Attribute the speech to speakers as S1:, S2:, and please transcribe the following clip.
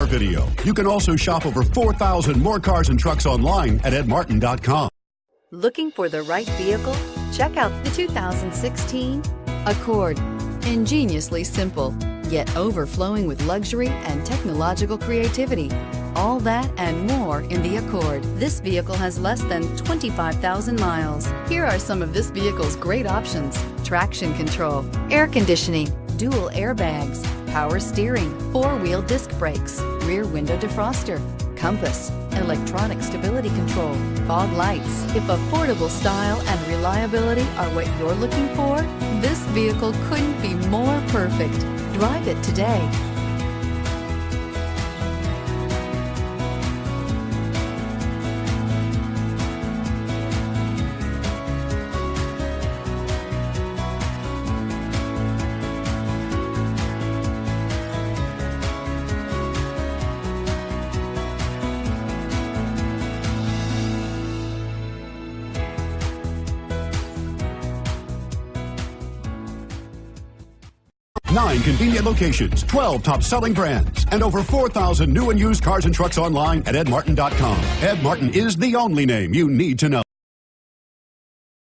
S1: video. You can also shop over 4,000 more cars and trucks online at edmartin.com.
S2: Looking for the right vehicle? Check out the 2016 Accord. Ingeniously simple, yet overflowing with luxury and technological creativity. All that and more in the Accord. This vehicle has less than 25,000 miles. Here are some of this vehicle's great options: traction control, air conditioning, dual airbags, power steering, four-wheel disc brakes, rear window defroster, compass, electronic stability control, fog lights. If affordable style and reliability are what you're looking for, this vehicle couldn't be more perfect. Drive it today.
S1: Nine convenient locations, 12 top-selling brands, and over 4,000 new and used cars and trucks online at edmartin.com. Ed Martin is the only name you need to know.